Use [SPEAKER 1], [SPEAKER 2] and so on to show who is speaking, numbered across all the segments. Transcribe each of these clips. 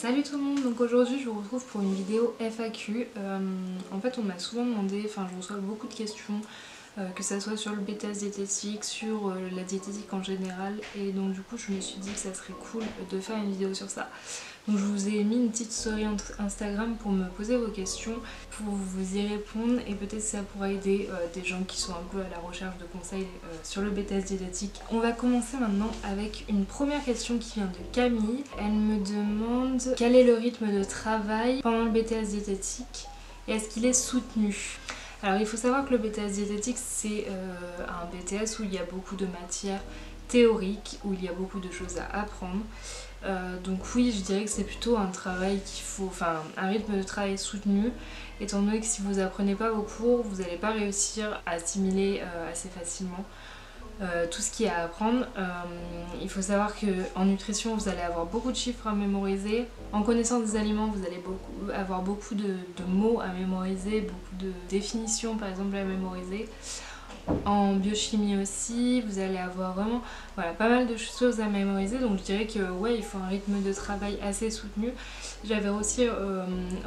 [SPEAKER 1] Salut tout le monde, donc aujourd'hui je vous retrouve pour une vidéo FAQ. En fait on m'a souvent demandé, enfin je reçois beaucoup de questions, que ça soit sur le BTS diététique, sur la diététique en général, et donc du coup je me suis dit que ça serait cool de faire une vidéo sur ça. Donc je vous ai mis une petite story Instagram pour me poser vos questions, pour vous y répondre, et peut-être ça pourra aider des gens qui sont un peu à la recherche de conseils sur le BTS diététique. On va commencer maintenant avec une première question qui vient de Camille. Elle me demande quel est le rythme de travail pendant le BTS diététique et est-ce qu'il est soutenu. Alors il faut savoir que le BTS diététique c'est un BTS où il y a beaucoup de matières théoriques, où il y a beaucoup de choses à apprendre. Donc oui, je dirais que c'est plutôt un travail un rythme de travail soutenu, étant donné que si vous apprenez pas vos cours, vous n'allez pas réussir à assimiler assez facilement tout ce qu'il y a à apprendre. Il faut savoir qu'en nutrition, vous allez avoir beaucoup de chiffres à mémoriser. En connaissance des aliments, vous allez avoir beaucoup de mots à mémoriser, beaucoup de définitions par exemple à mémoriser. En biochimie aussi, vous allez avoir vraiment pas mal de choses à mémoriser, donc je dirais que ouais, il faut un rythme de travail assez soutenu. J'avais aussi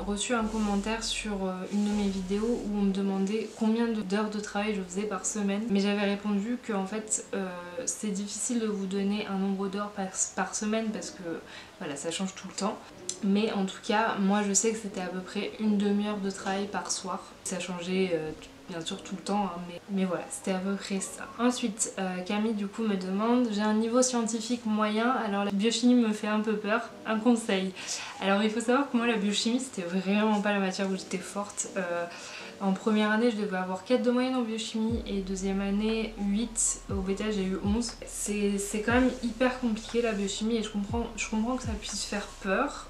[SPEAKER 1] reçu un commentaire sur une de mes vidéos où on me demandait combien d'heures de travail je faisais par semaine, mais j'avais répondu que en fait c'est difficile de vous donner un nombre d'heures par semaine parce que voilà, ça change tout le temps. Mais en tout cas, moi je sais que c'était à peu près une demi-heure de travail par soir. Ça changeait bien sûr tout le temps, hein, mais voilà, c'était à peu près ça. Ensuite, Camille du coup me demande, j'ai un niveau scientifique moyen, alors la biochimie me fait un peu peur, un conseil. Alors il faut savoir que moi la biochimie c'était vraiment pas la matière où j'étais forte. En première année je devais avoir 4 de moyenne en biochimie et deuxième année 8, au BTS j'ai eu 11. C'est quand même hyper compliqué la biochimie et je comprends que ça puisse faire peur.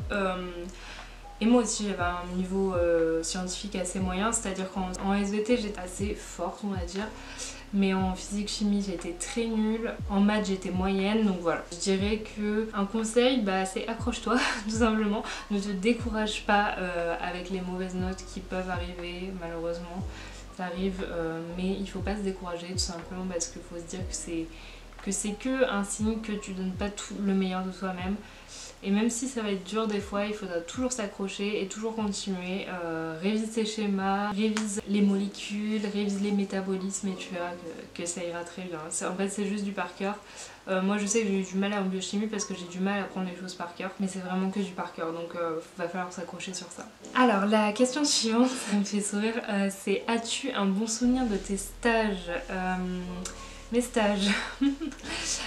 [SPEAKER 1] Et moi aussi j'avais un niveau scientifique assez moyen, c'est-à-dire qu'en SVT j'étais assez forte on va dire, mais en physique chimie j'étais très nulle, en maths j'étais moyenne, donc voilà. Je dirais que un conseil c'est accroche-toi tout simplement, ne te décourage pas avec les mauvaises notes qui peuvent arriver malheureusement, ça arrive, mais il faut pas se décourager tout simplement parce qu'il faut se dire que c'est que un signe que tu donnes pas tout le meilleur de toi-même. Et même si ça va être dur des fois, il faudra toujours s'accrocher et toujours continuer. Révise tes schémas, révise les molécules, révise les métabolismes et tu verras que ça ira très bien. En fait c'est juste du par cœur. Moi je sais que j'ai eu du mal en biochimie parce que j'ai du mal à apprendre les choses par cœur, mais c'est vraiment que du par cœur, donc va falloir s'accrocher sur ça. Alors la question suivante, ça me fait sourire, c'est as-tu un bon souvenir de tes stages? Mes stages.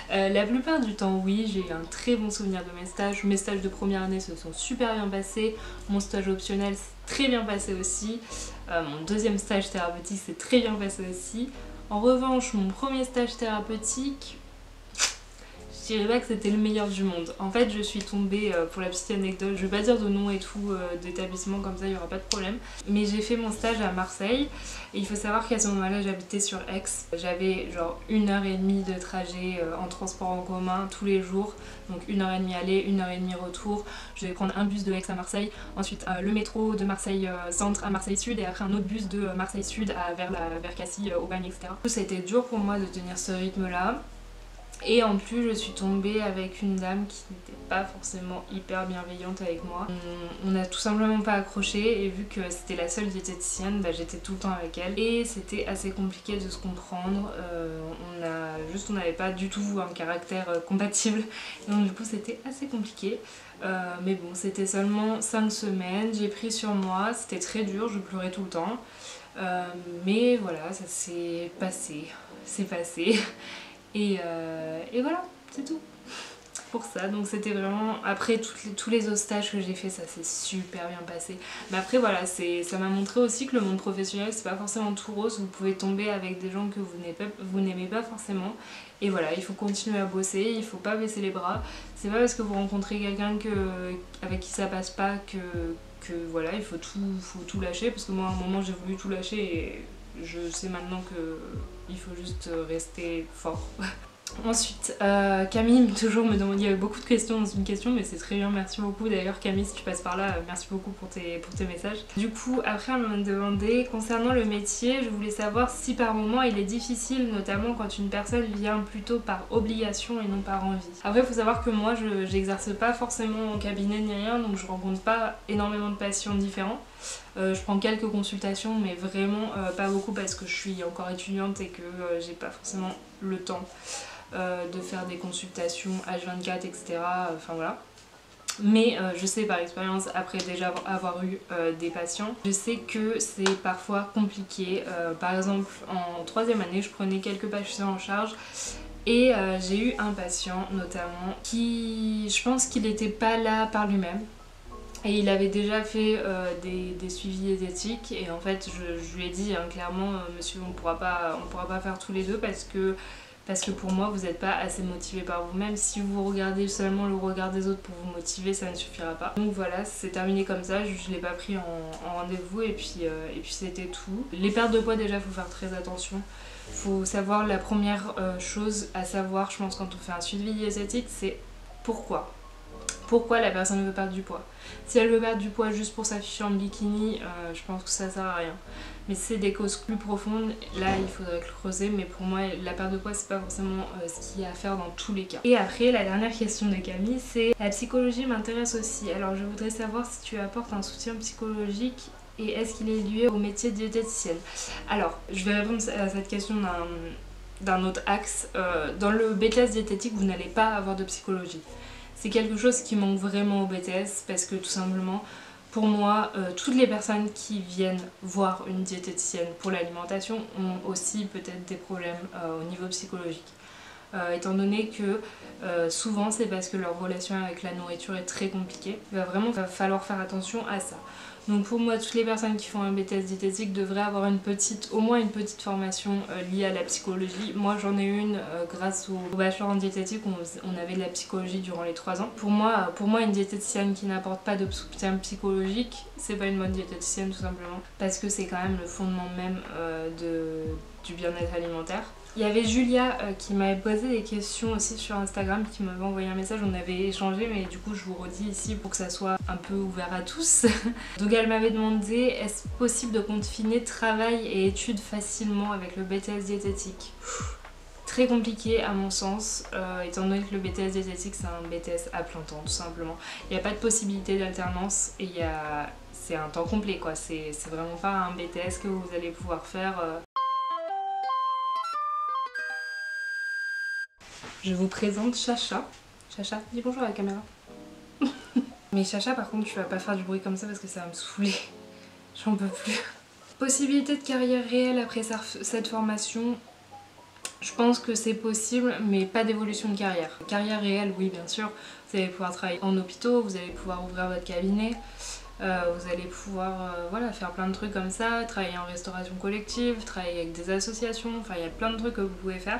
[SPEAKER 1] La plupart du temps oui, j'ai eu un très bon souvenir de mes stages. Mes stages de première année se sont super bien passés. Mon stage optionnel s'est très bien passé aussi. Mon deuxième stage thérapeutique s'est très bien passé aussi. En revanche, mon premier stage thérapeutique, je dirais pas que c'était le meilleur du monde. En fait, je suis tombée, pour la petite anecdote, je vais pas dire de nom et tout d'établissement comme ça, il y aura pas de problème. Mais j'ai fait mon stage à Marseille et il faut savoir qu'à ce moment-là, j'habitais sur Aix. J'avais genre 1h30 de trajet en transport en commun tous les jours. Donc 1h30 aller, 1h30 retour. Je devais prendre un bus de Aix à Marseille, ensuite le métro de Marseille Centre à Marseille Sud et après un autre bus de Marseille Sud vers Cassis, Aubagne, etc. Ça a été dur pour moi de tenir ce rythme-là. Et en plus je suis tombée avec une dame qui n'était pas forcément hyper bienveillante avec moi. On n'a tout simplement pas accroché et vu que c'était la seule diététicienne, j'étais tout le temps avec elle. Et c'était assez compliqué de se comprendre, on n'avait pas du tout un caractère compatible. Et donc du coup c'était assez compliqué. Mais bon, c'était seulement 5 semaines, j'ai pris sur moi, c'était très dur, je pleurais tout le temps. Mais voilà, ça s'est passé, c'est passé. Et voilà, c'est tout pour ça. Donc c'était vraiment, après tous les autres stages que j'ai fait, ça s'est super bien passé. Mais après voilà, ça m'a montré aussi que le monde professionnel c'est pas forcément tout rose. Vous pouvez tomber avec des gens que vous n'aimez pas forcément. Et voilà, il faut continuer à bosser, il faut pas baisser les bras. C'est pas parce que vous rencontrez quelqu'un avec qui ça passe pas que voilà, il faut tout lâcher. Parce que moi à un moment j'ai voulu tout lâcher et je sais maintenant qu'il faut juste rester fort. Ensuite, Camille toujours me demande, il y avait beaucoup de questions dans une question, mais c'est très bien, merci beaucoup. D'ailleurs Camille, si tu passes par là, merci beaucoup pour tes messages. Du coup, après elle m'a demandé, concernant le métier, je voulais savoir si par moment il est difficile, notamment quand une personne vient plutôt par obligation et non par envie. Après il faut savoir que moi j'exerce pas forcément en cabinet ni rien, donc je rencontre pas énormément de patients différents. Je prends quelques consultations mais vraiment pas beaucoup parce que je suis encore étudiante et que j'ai pas forcément le temps de faire des consultations H24 etc. Enfin voilà. Mais je sais par expérience, après déjà avoir eu des patients, je sais que c'est parfois compliqué. Par exemple en 3e année je prenais quelques patients en charge et j'ai eu un patient notamment qui, je pense qu'il n'était pas là par lui-même. Et il avait déjà fait des suivis diététiques et en fait je lui ai dit hein, clairement monsieur on pourra pas faire tous les deux parce que pour moi vous n'êtes pas assez motivé par vous-même. Si vous regardez seulement le regard des autres pour vous motiver, ça ne suffira pas. Donc voilà, c'est terminé comme ça, je ne l'ai pas pris en rendez-vous et puis c'était tout. Les pertes de poids déjà, il faut faire très attention. Il faut savoir la première chose à savoir, je pense, quand on fait un suivi diététique, c'est pourquoi. Pourquoi la personne veut perdre du poids. Si elle veut perdre du poids juste pour s'afficher en bikini, je pense que ça sert à rien. Mais si c'est des causes plus profondes, là il faudrait creuser, mais pour moi la perte de poids c'est pas forcément ce qu'il y a à faire dans tous les cas. Et après la dernière question de Camille, c'est la psychologie m'intéresse aussi. Alors je voudrais savoir si tu apportes un soutien psychologique et est-ce qu'il est lié au métier de diététicienne. Alors je vais répondre à cette question d'un autre axe. Dans le BTS diététique vous n'allez pas avoir de psychologie. C'est quelque chose qui manque vraiment au BTS parce que tout simplement, pour moi, toutes les personnes qui viennent voir une diététicienne pour l'alimentation ont aussi peut-être des problèmes au niveau psychologique. Étant donné que souvent c'est parce que leur relation avec la nourriture est très compliquée, il va vraiment falloir faire attention à ça. Donc pour moi, toutes les personnes qui font un BTS diététique devraient avoir au moins une petite formation liée à la psychologie. Moi j'en ai une grâce au bachelor en diététique, on avait de la psychologie durant les 3 ans. Pour moi une diététicienne qui n'apporte pas de soutien psychologique, c'est pas une bonne diététicienne tout simplement. Parce que c'est quand même le fondement même du bien-être alimentaire. Il y avait Julia qui m'avait posé des questions aussi sur Instagram, qui m'avait envoyé un message, on avait échangé, mais du coup je vous redis ici pour que ça soit un peu ouvert à tous. Donc elle m'avait demandé, est-ce possible de confiner travail et études facilement avec le BTS diététique? Très compliqué à mon sens, étant donné que le BTS diététique c'est un BTS à plein temps tout simplement. Il n'y a pas de possibilité d'alternance et c'est un temps complet quoi, c'est vraiment pas un BTS que vous allez pouvoir faire... Je vous présente Chacha. Chacha, dis bonjour à la caméra. Mais Chacha par contre tu vas pas faire du bruit comme ça parce que ça va me saouler. J'en peux plus. Possibilité de carrière réelle après cette formation, je pense que c'est possible mais pas d'évolution de carrière. Carrière réelle oui bien sûr, vous allez pouvoir travailler en hôpitaux, vous allez pouvoir ouvrir votre cabinet, vous allez pouvoir voilà, faire plein de trucs comme ça, travailler en restauration collective, travailler avec des associations, enfin il y a plein de trucs que vous pouvez faire.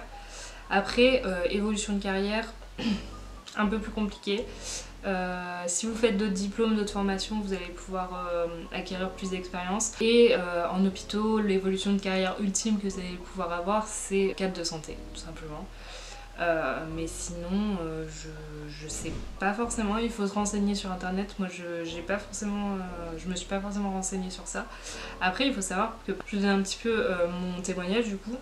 [SPEAKER 1] Après, évolution de carrière, un peu plus compliqué. Si vous faites d'autres diplômes, d'autres formations, vous allez pouvoir acquérir plus d'expérience. Et en hôpitaux, l'évolution de carrière ultime que vous allez pouvoir avoir, c'est cadre de santé, tout simplement. Mais sinon, je sais pas forcément, il faut se renseigner sur internet. Moi, je me suis pas forcément renseignée sur ça. Après, il faut savoir que je vous donne un petit peu mon témoignage du coup.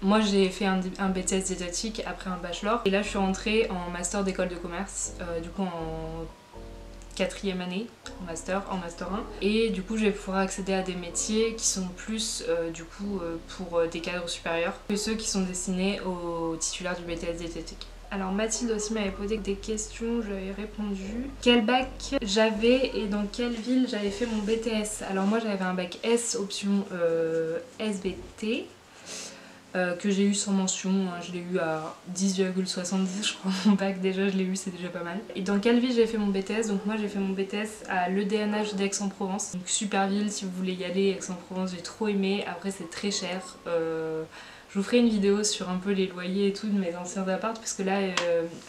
[SPEAKER 1] Moi j'ai fait un BTS diététique après un bachelor et là je suis rentrée en master d'école de commerce, du coup en 4e année en master 1 et du coup je vais pouvoir accéder à des métiers qui sont plus du coup pour des cadres supérieurs que ceux qui sont destinés aux titulaires du BTS diététique. Alors Mathilde aussi m'avait posé des questions, je lui avais répondu. Quel bac j'avais et dans quelle ville j'avais fait mon BTS? Alors moi j'avais un bac S option SVT. Que j'ai eu sans mention, hein, je l'ai eu à 10,70 je crois mon bac déjà, je l'ai eu, c'est déjà pas mal. Et dans quelle ville j'ai fait mon BTS? Donc moi j'ai fait mon BTS à l'EDNH d'Aix-en-Provence, donc super ville si vous voulez y aller, Aix-en-Provence j'ai trop aimé, après c'est très cher. Je vous ferai une vidéo sur un peu les loyers et tout de mes anciens apparts parce que là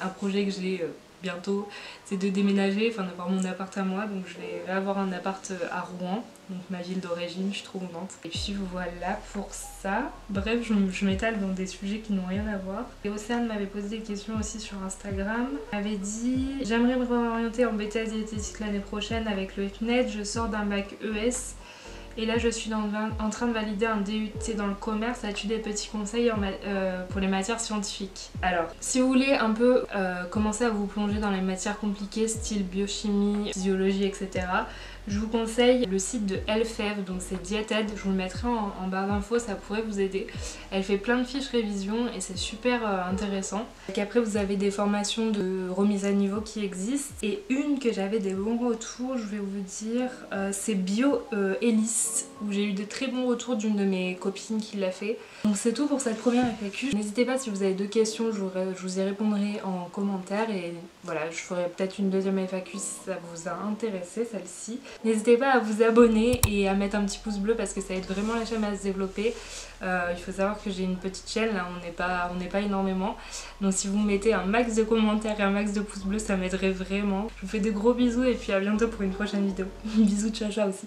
[SPEAKER 1] un projet que j'ai bientôt, c'est de déménager, enfin d'avoir mon appart à moi. Donc je vais avoir un appart à Rouen, donc ma ville d'origine, je suis trop contente. Et puis voilà pour ça. Bref, je m'étale dans des sujets qui n'ont rien à voir. Et Océane m'avait posé des questions aussi sur Instagram. Elle m'avait dit « J'aimerais me réorienter en BTS diététique l'année prochaine avec le CNED, je sors d'un bac ES. Et là je suis en train de valider un DUT dans le commerce. As-tu des petits conseils pour les matières scientifiques ?» Alors, si vous voulez un peu commencer à vous plonger dans les matières compliquées, style biochimie, physiologie, etc., je vous conseille le site de Elfève, donc c'est Dieted, je vous le mettrai en barre d'infos, ça pourrait vous aider. Elle fait plein de fiches révision et c'est super intéressant. Et après vous avez des formations de remise à niveau qui existent. Et une que j'avais des bons retours, je vais vous dire, c'est Bio Hélice, où j'ai eu de très bons retours d'une de mes copines qui l'a fait. Donc c'est tout pour cette première FAQ. N'hésitez pas si vous avez 2 questions, je vous y répondrai en commentaire. Et voilà, je ferai peut-être une deuxième FAQ si ça vous a intéressé, celle-ci. N'hésitez pas à vous abonner et à mettre un petit pouce bleu parce que ça aide vraiment la chaîne à se développer. Il faut savoir que j'ai une petite chaîne, là on n'est pas énormément. Donc si vous mettez un max de commentaires et un max de pouces bleus, ça m'aiderait vraiment. Je vous fais de gros bisous et puis à bientôt pour une prochaine vidéo. Bisous, ciao ciao aussi.